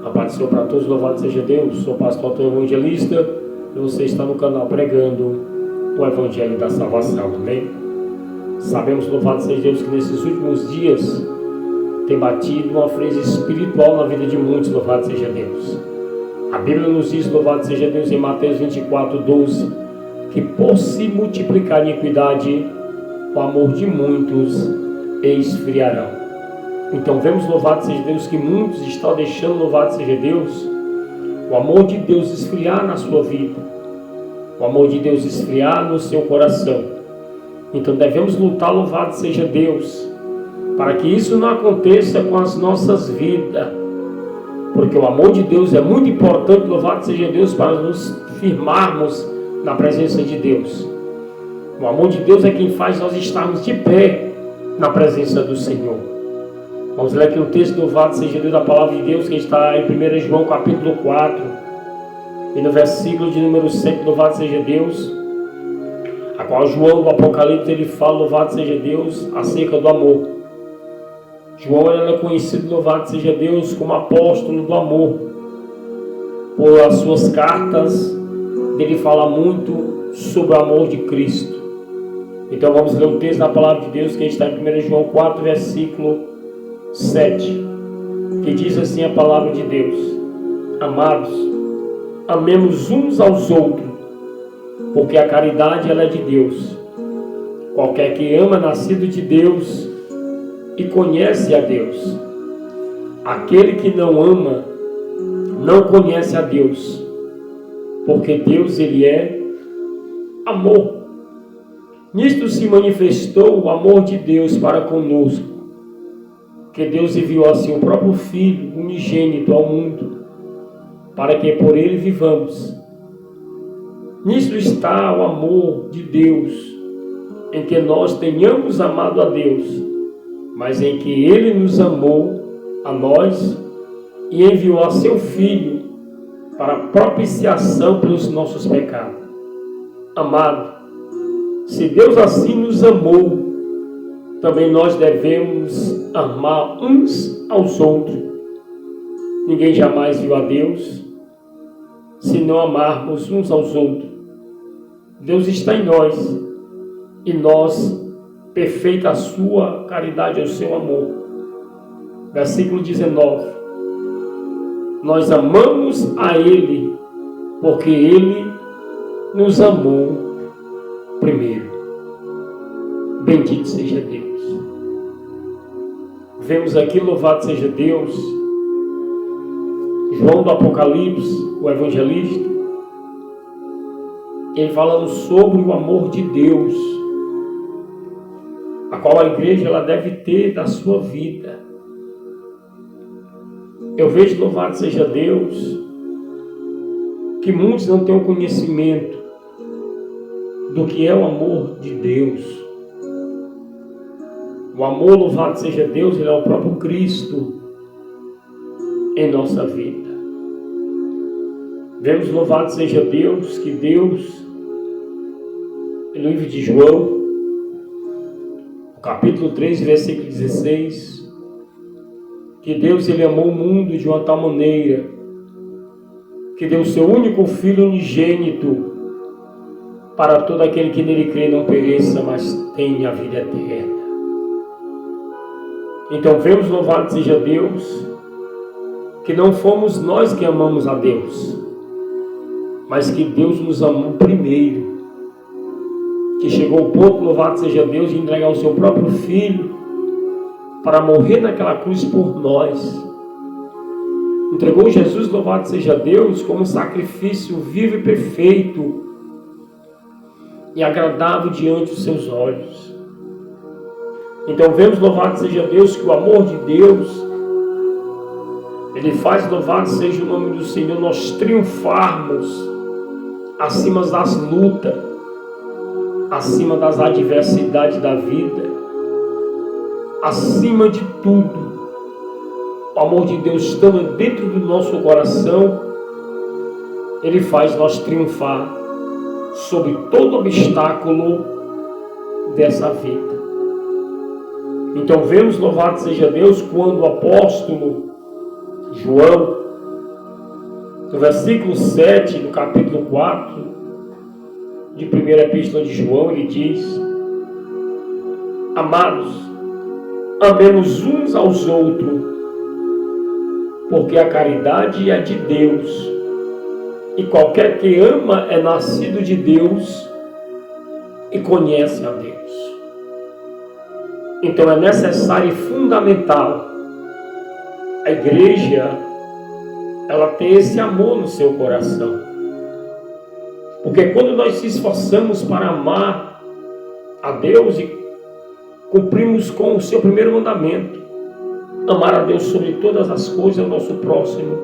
A paz do Senhor para todos, louvado seja Deus. Sou o pastor Antônio Evangelista e você está no canal pregando o Evangelho da Salvação, amém? Sabemos, louvado seja Deus, que nesses últimos dias tem batido uma frase espiritual na vida de muitos, louvado seja Deus. A Bíblia nos diz, louvado seja Deus, em Mateus 24:12, que por se multiplicar a iniquidade, o amor de muitos esfriarão. Então vemos, louvado seja Deus, que muitos estão deixando, louvado seja Deus, o amor de Deus esfriar na sua vida, o amor de Deus esfriar no seu coração. Então devemos lutar, louvado seja Deus, para que isso não aconteça com as nossas vidas, porque o amor de Deus é muito importante, louvado seja Deus, para nos firmarmos na presença de Deus. O amor de Deus é quem faz nós estarmos de pé na presença do Senhor. Vamos ler aqui o texto, louvado seja Deus, da palavra de Deus, que está em 1 João capítulo 4, e no versículo de número 7, louvado seja Deus, a qual João do Apocalipse, ele fala, louvado seja Deus, acerca do amor. João era conhecido, louvado seja Deus, como apóstolo do amor. Por as suas cartas, ele fala muito sobre o amor de Cristo. Então vamos ler o texto da palavra de Deus, que está em 1 João 4, versículo 7, que diz assim a palavra de Deus: Amados, amemos uns aos outros, porque a caridade ela é de Deus. Qualquer que ama é nascido de Deus e conhece a Deus. Aquele que não ama não conhece a Deus, porque Deus ele é amor. Nisto se manifestou o amor de Deus para conosco, que Deus enviou assim o próprio Filho unigênito ao mundo, para que por ele vivamos. Nisto está o amor de Deus, em que nós tenhamos amado a Deus, mas em que ele nos amou a nós e enviou a seu Filho para propiciação pelos nossos pecados. Amado, se Deus assim nos amou, também nós devemos amar uns aos outros. Ninguém jamais viu a Deus se não amarmos uns aos outros. Deus está em nós e nós, perfeita a sua caridade, é o seu amor. Versículo 19: Nós amamos a Ele porque Ele nos amou primeiro. Bendito seja Deus. Vemos aqui, louvado seja Deus, João do Apocalipse, o evangelista, ele falando sobre o amor de Deus, a qual a igreja ela deve ter da sua vida. Eu vejo, louvado seja Deus, que muitos não têm o conhecimento do que é o amor de Deus. O amor, louvado seja Deus, ele é o próprio Cristo em nossa vida. Vemos, louvado seja Deus, que Deus, no livro de João, capítulo 3, versículo 16, que Deus ele amou o mundo de uma tal maneira que deu o seu único Filho unigênito para todo aquele que nele crê não pereça, mas tenha a vida eterna. Então vemos, louvado seja Deus, que não fomos nós que amamos a Deus, mas que Deus nos amou primeiro, que chegou ao ponto, louvado seja Deus, de entregar o seu próprio Filho para morrer naquela cruz por nós. Entregou Jesus, louvado seja Deus, como sacrifício vivo e perfeito e agradável diante dos seus olhos. Então vemos, louvado seja Deus, que o amor de Deus, ele faz, louvado seja o nome do Senhor, nós triunfarmos acima das lutas, acima das adversidades da vida, acima de tudo. O amor de Deus estando dentro do nosso coração, ele faz nós triunfar sobre todo obstáculo dessa vida. Então vemos, louvado seja Deus, quando o apóstolo João, No versículo 7 do capítulo 4 de 1ª Epístola de João, ele diz: amados, amemos uns aos outros, porque a caridade é de Deus, e qualquer que ama é nascido de Deus e conhece a Deus. Então é necessário e fundamental a igreja ela ter esse amor no seu coração. Porque quando nós se esforçamos para amar a Deus e cumprimos com o seu primeiro mandamento, amar a Deus sobre todas as coisas, ao nosso próximo,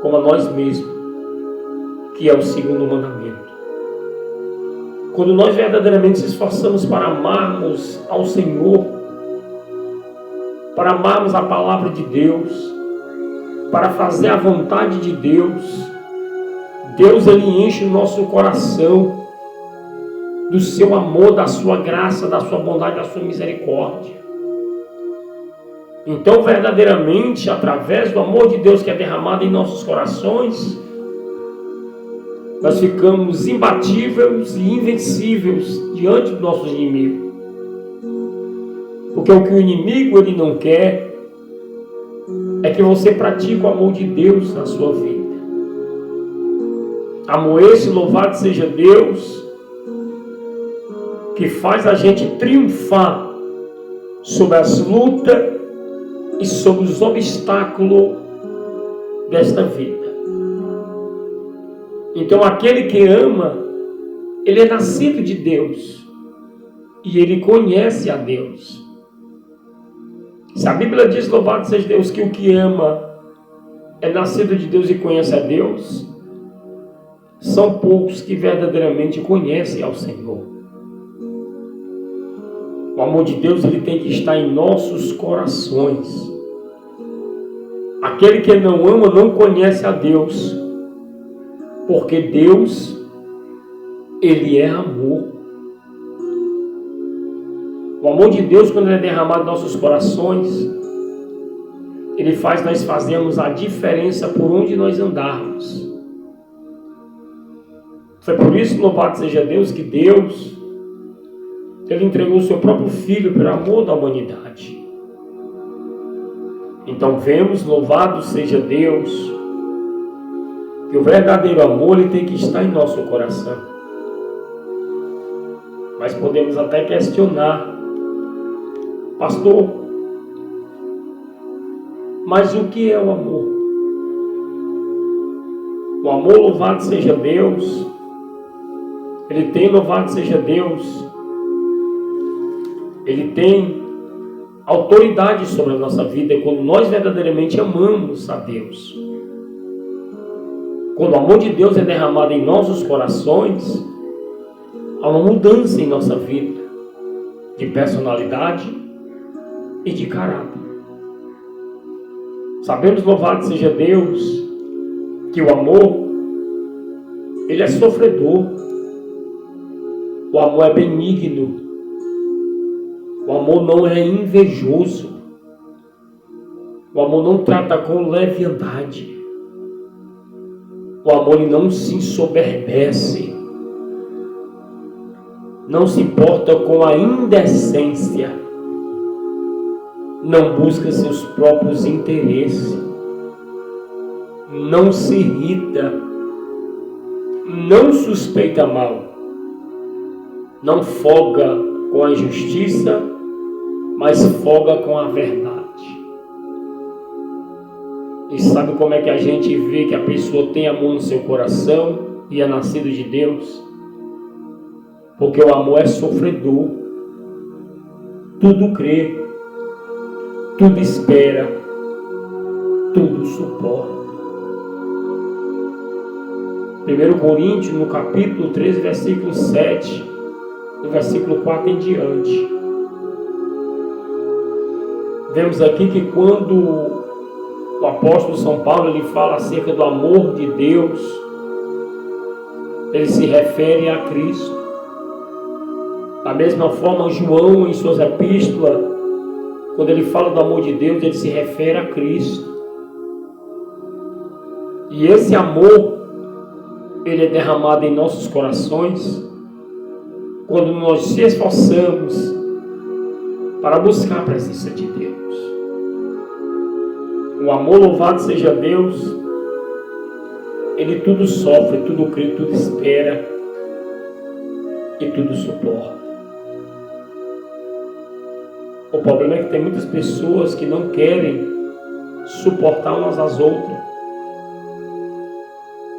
como a nós mesmos, que é o segundo mandamento. Quando nós verdadeiramente se esforçamos para amarmos ao Senhor, para amarmos a palavra de Deus, para fazer a vontade de Deus, Deus ele enche o nosso coração do seu amor, da sua graça, da sua bondade, da sua misericórdia. Então, verdadeiramente, através do amor de Deus que é derramado em nossos corações, nós ficamos imbatíveis e invencíveis diante do nosso inimigo. Porque o que o inimigo ele não quer é que você pratique o amor de Deus na sua vida. Amor esse, louvado seja Deus, que faz a gente triunfar sobre as lutas e sobre os obstáculos desta vida. Então aquele que ama, ele é nascido de Deus e ele conhece a Deus. Se a Bíblia diz, louvado seja Deus, que o que ama é nascido de Deus e conhece a Deus, são poucos que verdadeiramente conhecem ao Senhor. O amor de Deus ele tem que estar em nossos corações. Aquele que não ama não conhece a Deus, porque Deus, ele é amor. O amor de Deus, quando ele é derramado em nossos corações, ele faz nós fazermos a diferença por onde nós andarmos. Foi por isso, louvado seja Deus, que Deus, ele entregou o seu próprio Filho pelo amor da humanidade. Então vemos, louvado seja Deus, que o verdadeiro amor ele tem que estar em nosso coração. Mas podemos até questionar, pastor, mas o que é o amor? O amor, louvado seja Deus, ele tem, louvado seja Deus, ele tem autoridade sobre a nossa vida quando nós verdadeiramente amamos a Deus. Quando o amor de Deus é derramado em nossos corações, há uma mudança em nossa vida, de personalidade e de caráter. Sabemos, louvado seja Deus, que o amor, ele é sofredor. O amor é benigno. O amor não é invejoso. O amor não trata com leviandade. O amor ele não se ensoberbece. Não se importa com a indecência. Não busca seus próprios interesses. Não se irrita. Não suspeita mal. Não folga com a injustiça, mas folga com a verdade. E sabe como é que a gente vê que a pessoa tem amor no seu coração e é nascido de Deus? Porque o amor é sofredor. Tudo crê, tudo espera, tudo suporta. 1 Coríntios, no capítulo 13, versículo 7, do versículo 4 em diante. Vemos aqui que quando o apóstolo São Paulo ele fala acerca do amor de Deus, ele se refere a Cristo. Da mesma forma, João, em suas epístolas, quando ele fala do amor de Deus, ele se refere a Cristo. E esse amor, ele é derramado em nossos corações quando nós se esforçamos para buscar a presença de Deus. O amor, louvado seja Deus, ele tudo sofre, tudo crê, tudo espera e tudo suporta. O problema é que tem muitas pessoas que não querem suportar umas às outras.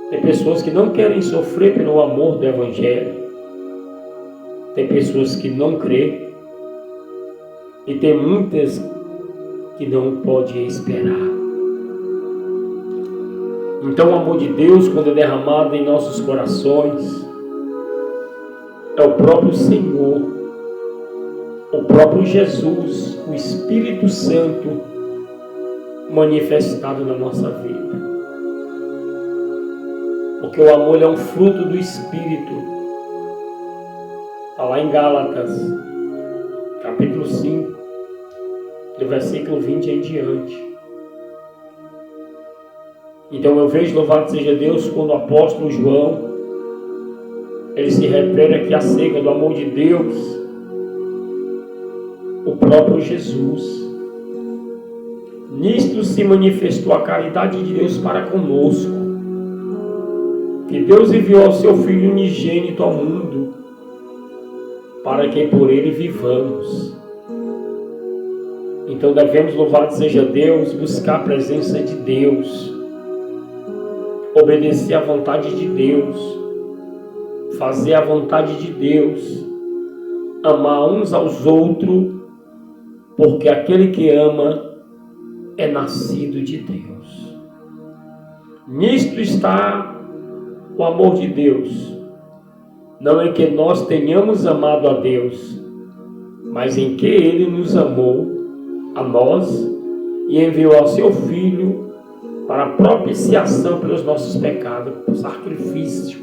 Tem pessoas que não querem sofrer pelo amor do Evangelho. Tem pessoas que não crêem. E tem muitas que não podem esperar. Então o amor de Deus, quando é derramado em nossos corações, é o próprio Senhor, o próprio Jesus, o Espírito Santo manifestado na nossa vida. Porque o amor é um fruto do Espírito. Está lá em Gálatas, capítulo 5, do versículo 20 em diante. Então eu vejo, louvado seja Deus, quando o apóstolo João, ele se refere aqui acerca do amor de Deus, o próprio Jesus. Nisto se manifestou a caridade de Deus para conosco, que Deus enviou o seu Filho unigênito ao mundo, para que por ele vivamos. Então devemos, louvado seja Deus, buscar a presença de Deus, obedecer à vontade de Deus, fazer a vontade de Deus, amar uns aos outros, porque aquele que ama é nascido de Deus. Nisto está o amor de Deus, não em que nós tenhamos amado a Deus, mas em que Ele nos amou a nós e enviou ao seu Filho para a propiciação pelos nossos pecados, por sacrifício.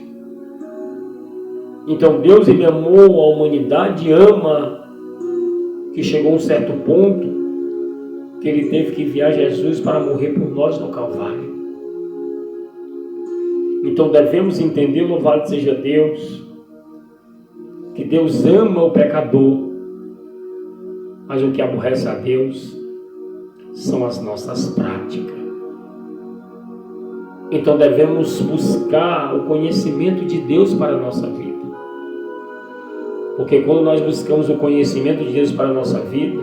Então Deus, ele amou a humanidade, ama, que chegou a um certo ponto que ele teve que enviar Jesus para morrer por nós no Calvário. Então devemos entender, louvado seja Deus, que Deus ama o pecador, mas o que aborrece a Deus são as nossas práticas. Então devemos buscar o conhecimento de Deus para a nossa vida. Porque quando nós buscamos o conhecimento de Deus para a nossa vida,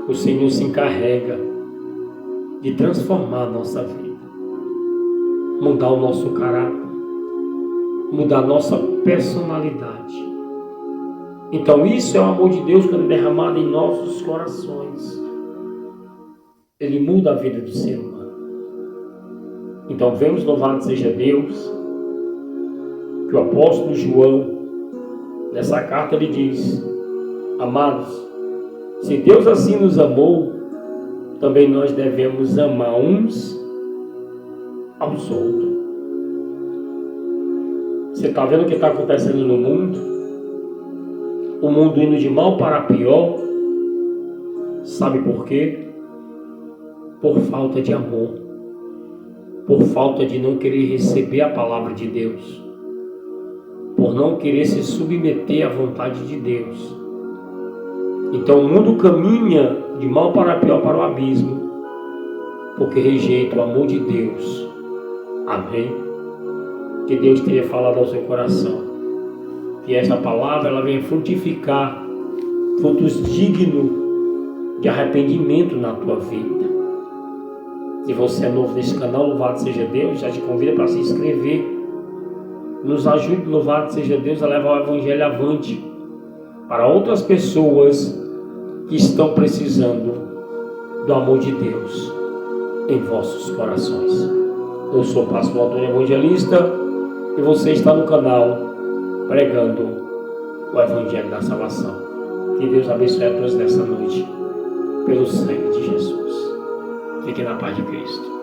o Senhor se encarrega de transformar a nossa vida, mudar o nosso caráter, mudar a nossa personalidade. Então isso é o amor de Deus quando é derramado em nossos corações. Ele muda a vida do ser humano. Então vemos, louvado seja Deus, que o apóstolo João, nessa carta ele diz: amados, se Deus assim nos amou, também nós devemos amar uns aos outros. Você está vendo o que está acontecendo no mundo? O mundo indo de mal para pior. Sabe por quê? Por falta de amor. Por falta de não querer receber a palavra de Deus. Por não querer se submeter à vontade de Deus. Então o mundo caminha de mal para pior, para o abismo, porque rejeita o amor de Deus. Amém? Que Deus tenha falado ao seu coração. Que esta palavra ela venha frutificar frutos dignos de arrependimento na tua vida. Se você é novo nesse canal, louvado seja Deus, já te convido para se inscrever. Nos ajude, louvado seja Deus, a levar o Evangelho avante para outras pessoas que estão precisando do amor de Deus em vossos corações. Eu sou o pastor Antônio Evangelista e você está no canal pregando o Evangelho da Salvação. Que Deus abençoe a todos nessa noite, pelo sangue de Jesus. Fique na paz de Cristo.